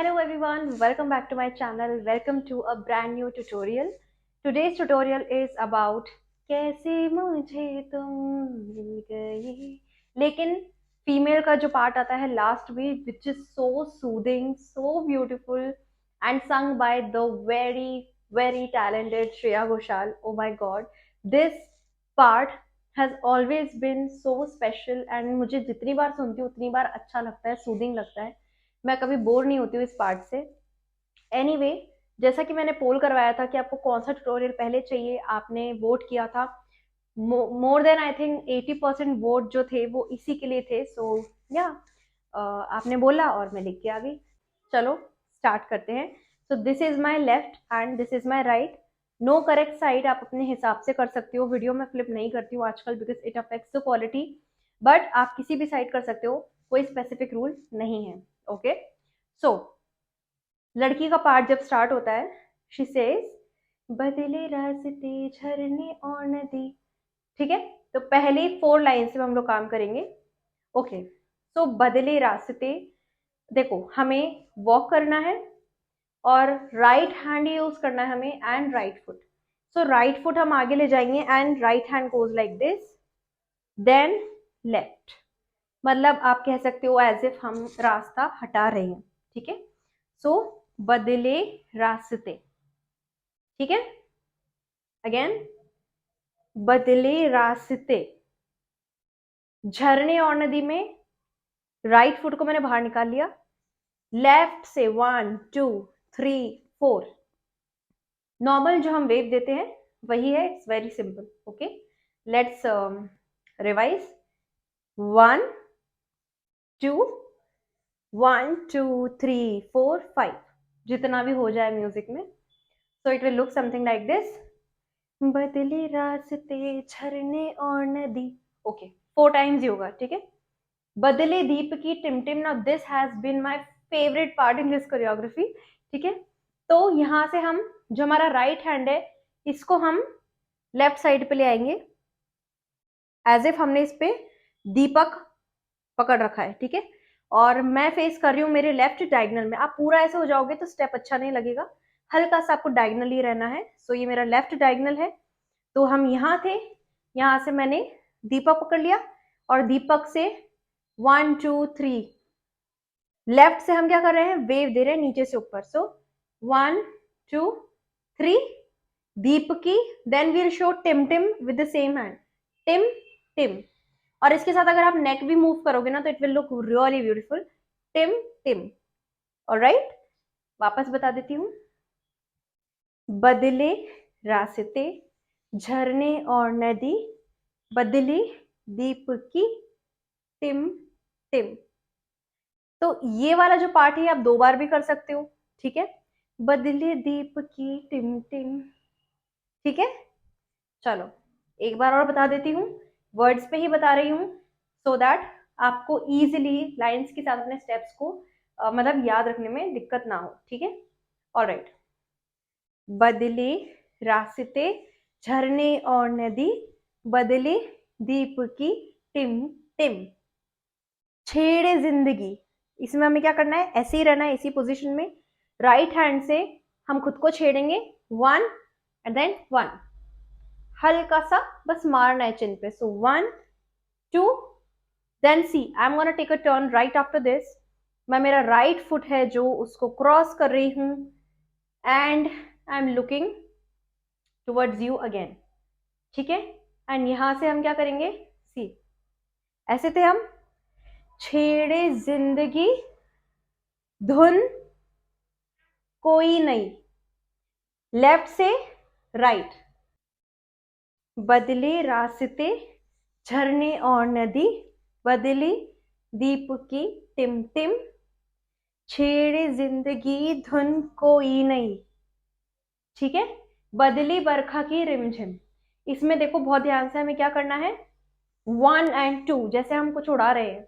Hello everyone, welcome back to my channel. Welcome to a brand new tutorial. Today's tutorial is about कैसे मुझे तुम मिल गई. लेकिन female का जो पार्ट आता है लास्ट में, which is so soothing, so beautiful and sung by the very talented Shreya Ghoshal. Oh my God, this part has always been so special and मुझे जितनी बार सुनती हूँ उतनी बार अच्छा लगता है, सूदिंग लगता है. मैं कभी बोर नहीं होती हूँ इस पार्ट से. एनीवे, जैसा कि मैंने पोल करवाया था कि आपको कौन सा ट्यूटोरियल पहले चाहिए, आपने वोट किया था. More than I think 80% vote जो थे वो इसी के लिए थे. सो या आपने बोला और मैं लिख के आ गई. चलो स्टार्ट करते हैं. So this is my left and this is my right. No correct side, आप अपने हिसाब से कर सकते हो. वीडियो में फ्लिप नहीं करती हूँ आजकल because it affects the quality, but आप किसी भी साइड कर सकते हो, कोई स्पेसिफिक रूल नहीं है. ओके, सो लड़की का पार्ट जब स्टार्ट होता है, शी सेज बदले रास्ते झरने और नदी. ठीक है, तो पहले 4 लाइन से हम लोग काम करेंगे. ओके, सो बदले रास्ते, देखो हमें वॉक करना है और राइट हैंड यूज करना है हमें and right foot. So right foot हम आगे ले जाएंगे and right hand goes like this, then left. मतलब आप कह सकते हो एज इफ हम रास्ता हटा रहे हैं. ठीक है, सो बदले रास्ते. ठीक है, अगेन बदले रास्ते. झरने और नदी में राइट फुट को मैंने बाहर निकाल लिया. लेफ्ट से 1 2 3 4. नॉर्मल जो हम वेव देते हैं वही है. It's very simple. Okay, let's revise. 1 2 1 2 3 4 5, जितना भी हो जाए म्यूजिक में. So it will look something like this. बदले रास्ते झरने और नदी. ओके, 4 टाइम्स ही होगा. ठीक है, बदले दीप की टिमटिम. Now this has been my favourite part in this choreography. ठीक है, तो यहां से हम जो हमारा राइट हैंड है इसको हम लेफ्ट साइड पे ले आएंगे एज इफ हमने इस पे दीपक पकड़ रखा है. ठीक है, और मैं फेस कर रही हूँ मेरे लेफ्ट डायगनल में. आप पूरा ऐसे हो जाओगे तो स्टेप अच्छा नहीं लगेगा, हल्का सा आपको डायगनल ही रहना है. सो ये मेरा लेफ्ट डायगनल है. तो हम यहाँ थे, यहाँ से मैंने दीपक पकड़ लिया और दीपक से 1 2 3. लेफ्ट से हम क्या कर रहे हैं, वेव दे रहे हैं नीचे से ऊपर. सो 1 2 3 दीप की, देन वील शो टिम टिम विद द सेम हैंड. टिम टिम. और इसके साथ अगर आप नेक भी मूव करोगे ना तो it will look really beautiful. टिम टिम. ऑलराइट, वापस बता देती हूँ. बदले रास्ते झरने और नदी, बदली दीप की टिम टिम. तो ये वाला जो पार्ट है आप 2 बार भी कर सकते हो. ठीक है, बदले दीप की टिम टिम. ठीक है, चलो एक बार और बता देती हूँ. वर्ड्स पे ही बता रही हूँ सो दैट आपको इजीली लाइंस के साथ अपने स्टेप्स को मतलब याद रखने में दिक्कत ना हो. ठीक है, ऑलराइट. बदले रास्ते झरने और नदी, बदले दीप की टिम टिम. छेड़े जिंदगी, इसमें हमें क्या करना है, ऐसे ही रहना है इसी पोजीशन में. राइट हैंड से हम खुद को छेड़ेंगे 1 एंड देन 1. हल्का सा बस मारना है चिन पे. So 1 2, then see I am gonna take a turn right after this. मैं मेरा राइट फुट है जो उसको क्रॉस कर रही हूं and I am looking towards you again. ठीक है, एंड यहां से हम क्या करेंगे, सी ऐसे थे हम. छेड़े जिंदगी धुन कोई नहीं. लेफ्ट से राइट. बदले रास्ते झरने और नदी, बदली दीप की टिम टिम. छेड़े जिंदगी धुन कोई नहीं. ठीक है, बदली बरखा की रिमझिम. इसमें देखो बहुत ध्यान से हमें क्या करना है, 1 एंड 2 जैसे हम कुछ उड़ा रहे हैं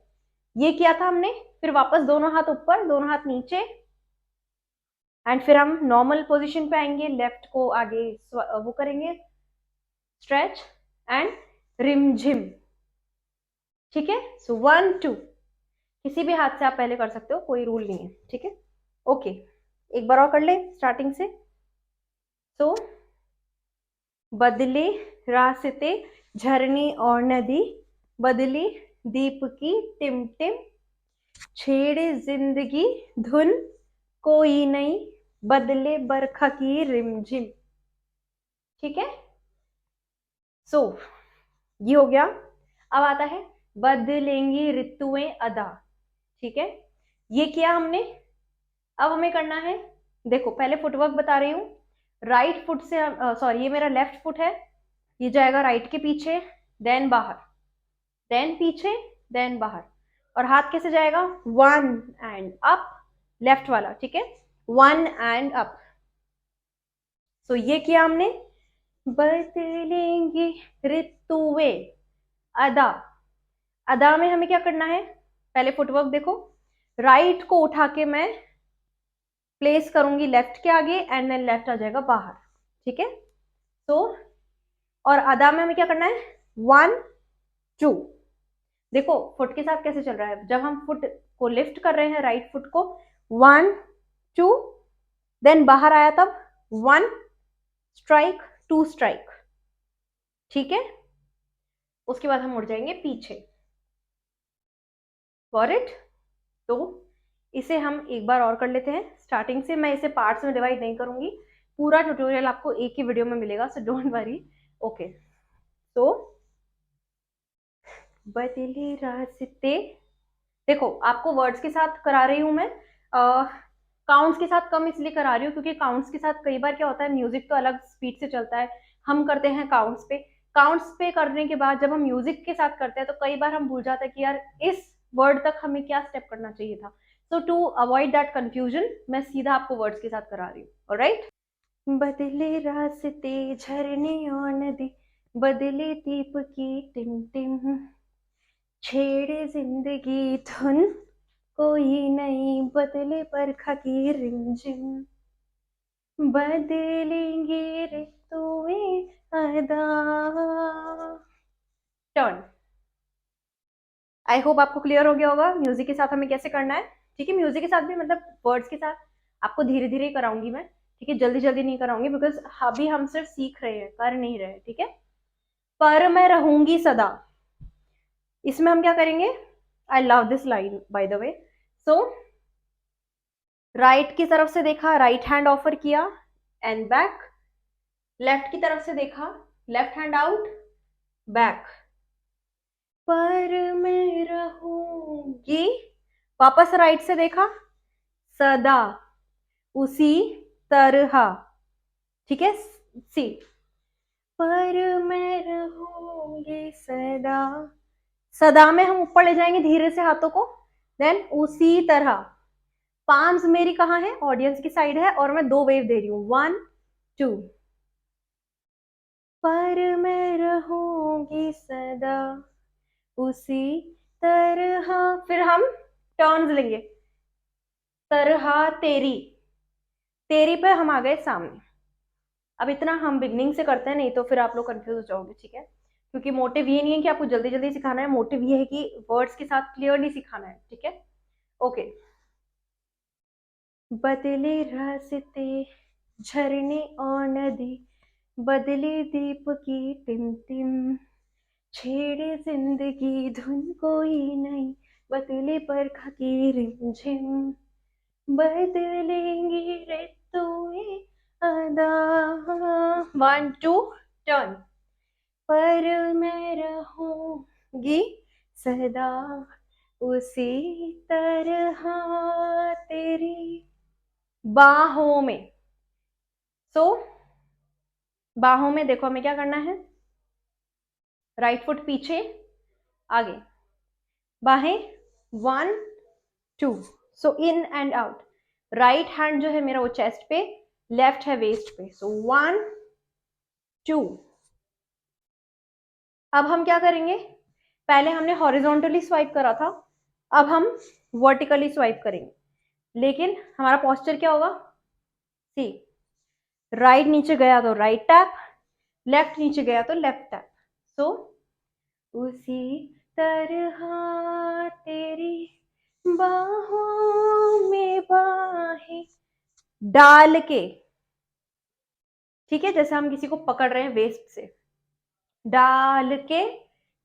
ये किया था हमने. फिर वापस दोनों हाथ ऊपर दोनों हाथ नीचे एंड फिर हम नॉर्मल पोजीशन पे आएंगे. लेफ्ट को आगे वो करेंगे स्ट्रेच एंड रिमझिम. ठीक है, सो 1 2 किसी भी हाथ से आप पहले कर सकते हो, कोई रूल नहीं है. ठीक है, ओके, एक बार और कर ले स्टार्टिंग से। सो बदले रास्ते, झरने और नदी, बदली दीप की टिमटिम, छेड़े जिंदगी धुन कोई नहीं, बदले बरखा की रिमझिम। ठीक है। सो ये हो गया। अब आता है बदलेंगी ऋतुएं अदा। ठीक है, ये किया हमने। अब हमें करना है, देखो पहले फुटवर्क बता रही हूँ। राइट फुट से, सॉरी ये मेरा लेफ्ट फुट है, ये जाएगा राइट के पीछे, देन बाहर, देन पीछे, देन बाहर। और हाथ कैसे जाएगा, वन एंड अप, लेफ्ट वाला। ठीक है, वन एंड अप। सो ये किया हमने। बदलेंगी ऋतुएं अदा। अदा में हमें क्या करना है, पहले फुटवर्क देखो। राइट को उठा के मैं प्लेस करूंगी लेफ्ट के आगे, एंड देन लेफ्ट आ जाएगा बाहर। ठीक है। तो और अदा में हमें क्या करना है, वन टू। देखो फुट के साथ कैसे चल रहा है, जब हम फुट को लिफ्ट कर रहे हैं, राइट फुट को, वन टू, देन बाहर आया तब वन स्ट्राइक, टू स्ट्राइक। ठीक है, उसके बाद हम मुड़ जाएंगे पीछे। Got it. तो इसे हम एक बार और कर लेते हैं स्टार्टिंग से। मैं इसे पार्ट्स में डिवाइड नहीं करूंगी, पूरा ट्यूटोरियल आपको एक ही वीडियो में मिलेगा, सो डोंट वरी। ओके, तो बदले रास्ते, देखो आपको वर्ड्स के साथ करा रही हूं मैं, काउंट्स के साथ कम इसलिए करा रही हूँ क्योंकि काउंट्स के साथ कई बार क्या होता है, म्यूजिक तो अलग स्पीड से चलता है, हम करते हैं काउंट्स पे। काउंट्स पे करने के बाद जब हम म्यूजिक के साथ करते हैं तो कई बार हम भूल जाते हैं कि यार इस वर्ड तक हमें क्या स्टेप करना चाहिए था। सो टू अवॉइड दैट कंफ्यूजन मैं सीधा आपको वर्ड्स के साथ करा रही हूँ। ऑलराइट। बदले रास्ते, झरने और नदी, बदले दीप की टिमटिम, छेड़े जिंदगी धुन कोई नहीं, बदले बरखा की रिमझिम, बदलेंगे ऋतुएं अदा। टर्न। आई होप आपको क्लियर हो गया होगा म्यूजिक के साथ हमें कैसे करना है। ठीक है, म्यूजिक के साथ भी मतलब वर्ड्स के साथ आपको धीरे धीरे कराऊंगी मैं। ठीक है, जल्दी जल्दी नहीं कराऊंगी बिकॉज अभी हम सिर्फ सीख रहे हैं, कर नहीं रहे। ठीक है, पर मैं रहूंगी सदा, इसमें हम क्या करेंगे, I love this line by the way. So right की तरफ से देखा, राइट हैंड ऑफर किया एंड बैक, लेफ्ट की तरफ से देखा, लेफ्ट हैंड आउट, बैक, पर मैं रहूंगी, वापस राइट से देखा, सदा उसी तरह। ठीक है, सी, पर मैं रहूंगी सदा, सदा में हम ऊपर ले जाएंगे धीरे से हाथों को, देन उसी तरह। पाम्स मेरी कहाँ है, ऑडियंस की साइड है, और मैं दो वेव दे रही हूँ, वन टू। पर मैं रहूंगी सदा उसी तरह, फिर हम टर्न्स लेंगे, तरह तेरी, तेरी पे हम आ गए सामने। अब इतना हम बिगनिंग से करते हैं, नहीं तो फिर आप लोग कंफ्यूज हो जाओगे। ठीक है, क्योंकि मोटिव ये नहीं है कि आपको जल्दी जल्दी सिखाना है, मोटिव ये है कि वर्ड्स के साथ क्लियरली सिखाना है। ठीक है, ओके। बदले रास्ते, झरने और नदी, बदले दीप की टिमटिम, छेड़े जिंदगी धुन कोई नहीं, बदले बरखा की रिमझिम, बदलेंगी ऋतुएं अदा। One two, turn. पर मैं रहूंगी सदा उसी तरह तेरी बाहों में। सो बाहों में देखो हमें क्या करना है, राइट फुट पीछे, आगे, बाहें, one two. So in and out. Right hand जो है मेरा वो चेस्ट पे, लेफ्ट है वेस्ट पे। So one two. अब हम क्या करेंगे, पहले हमने हॉरिजॉन्टली स्वाइप करा था, अब हम वर्टिकली स्वाइप करेंगे। लेकिन हमारा पोस्चर क्या होगा, सी, राइट नीचे गया तो राइट टैप, लेफ्ट नीचे गया तो लेफ्ट टैप। सो उसी तरह तेरी बाहों में बाहें डाल के, ठीक है, जैसे हम किसी को पकड़ रहे हैं वेस्ट से, डाल के,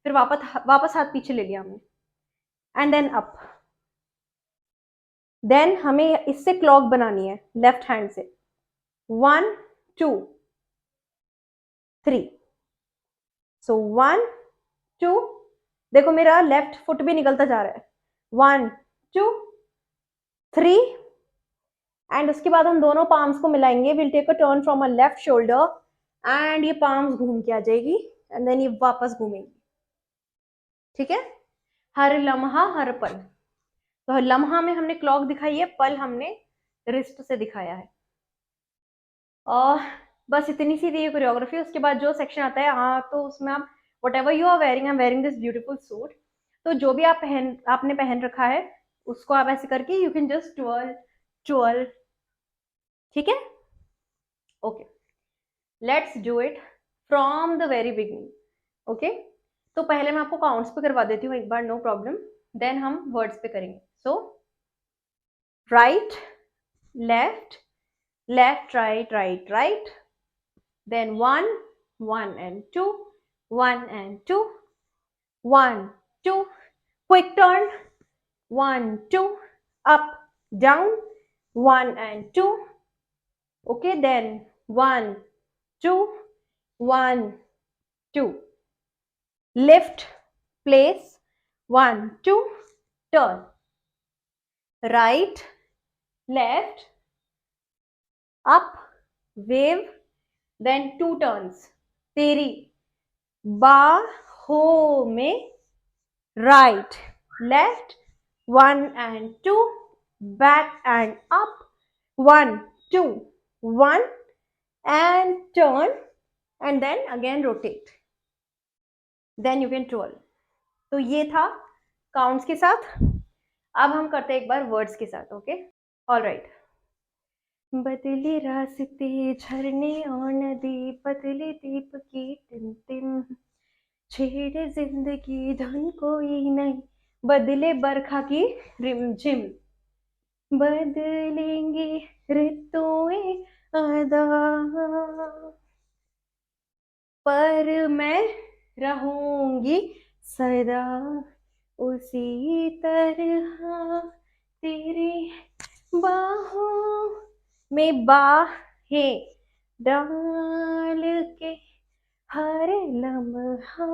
फिर वापस हाथ पीछे ले लिया हमने, एंड देन अप। देन हमें इससे क्लॉक बनानी है लेफ्ट हैंड से, 1 2 3। सो 1 2, देखो मेरा लेफ्ट फुट भी निकलता जा रहा है, 1 2 3, एंड उसके बाद हम दोनों पाम्स को मिलाएंगे। Will take a turn from a left shoulder and ये पाम्स घूम के आ जाएगी एंड देन ये वापस घूमेंगी, ठीक है। हर लम्हा हर पल, तो लम्हा में हमने क्लॉक दिखाई है, पल हमने रिस्ट से दिखाया है। और बस इतनी सी थी ये कोरियोग्राफी। उसके बाद जो सेक्शन आता है, हाँ, तो उसमें आप whatever you are wearing, I am wearing this beautiful suit, तो जो भी आपने पहन रखा है उसको आप ऐसे करके यू कैन जस्ट ट्विर्ल ट्विर्ल, ठीक है। Okay, let's do it from the very beginning. Okay, तो पहले मैं आपको काउंट्स पे करवा देती हूँ एक बार, नो प्रॉब्लम, देन हम वर्ड्स पे करेंगे। So right left, left right right right, then 1 1 and 2, 1 and 2, 1 2, quick turn, 1 2, up down, 1 and 2, okay, then 1 2 1 2, lift, place, 1 2, turn, right left, up, wave, then 2 turns, तेरी बाहों में, right left, 1 and 2, back and up, 1 2 1 and turn, and then again rotate, then you can twirl। तो ये था counts के साथ। अब हम करते हैं एक बार वर्ड्स के साथ। Okay, all right. बदले रास्ते झरने और नदी, पतले दीप की टिम, छेड़े जिंदगी धुन कोई नहीं, बदले बरखा की रिमझिम, बदलेंगे ऋतुएं अदा, पर मैं रहूंगी सदा उसी तरह तेरी बाहों में बाहें डाल के, हर लम्हा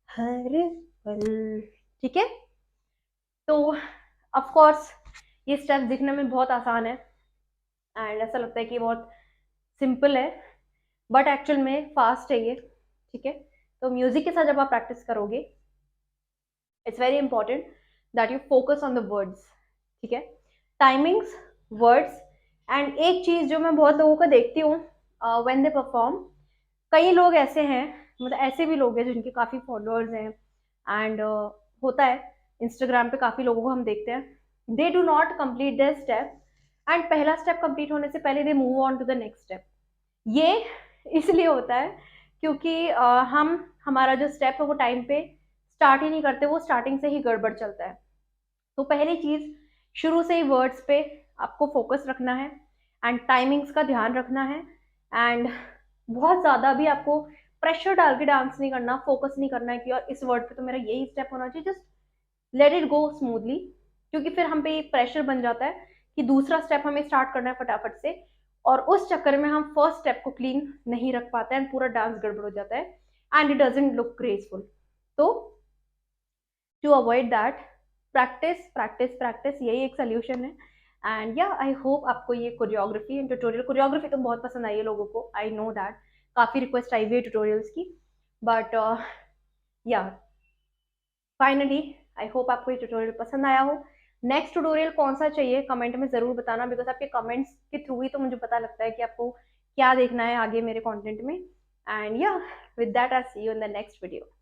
हर पल, ठीक है। तो ऑफ कोर्स ये स्टेप्स दिखने में बहुत आसान है एंड ऐसा लगता है कि बहुत सिंपल है, बट एक्चुअल में फास्ट है ये, ठीक है। तो म्यूजिक के साथ जब आप प्रैक्टिस करोगे, it's very important that you focus on the words, ठीक है, टाइमिंग्स, वर्ड्स। एंड एक चीज जो मैं बहुत लोगों को देखती हूँ व्हेन दे परफॉर्म, कई लोग ऐसे हैं, मतलब ऐसे भी लोग हैं जिनके काफी फॉलोअर्स हैं एंड होता है इंस्टाग्राम पे काफी लोगों को हम देखते हैं, they do not complete their step and पहला स्टेप कंप्लीट होने से पहले they move on to the next step. ये इसलिए होता है क्योंकि हम हमारा जो स्टेप है वो टाइम पे स्टार्ट ही नहीं करते, वो स्टार्टिंग से ही गड़बड़ चलता है। तो पहली चीज, शुरू से ही वर्ड्स पे आपको फोकस रखना है एंड टाइमिंग्स का ध्यान रखना है एंड बहुत ज्यादा भी आपको प्रेशर डाल के डांस नहीं करना, फोकस नहीं करना है कि और इस वर्ड पे तो मेरा यही स्टेप होना चाहिए, just let it go smoothly, क्योंकि फिर हम पे प्रेशर बन जाता है कि दूसरा स्टेप हमें स्टार्ट करना है फटाफट से, और उस चक्कर में हम फर्स्ट स्टेप को क्लीन नहीं रख पाते हैं, पूरा डांस गड़बड़ हो जाता है and it doesn't look graceful. तो to avoid that, practice practice practice, यही एक सोल्यूशन है। एंड या आई होप आपको ये कोरियोग्राफी एंड ट्यूटोरियल, कोरियोग्राफी तो बहुत पसंद आई है लोगों को, आई नो दैट, काफ़ी रिक्वेस्ट आई हुई है ट्यूटोरियल्स की, बट या फाइनली आई होप आपको ये ट्यूटोरियल पसंद आया हो। नेक्स्ट ट्यूटोरियल कौन सा चाहिए कमेंट में ज़रूर बताना, बिकॉज आपके कमेंट्स के थ्रू ही तो मुझे पता लगता है कि आपको क्या देखना है आगे मेरे कंटेंट में। एंड या with that I see you in the next video.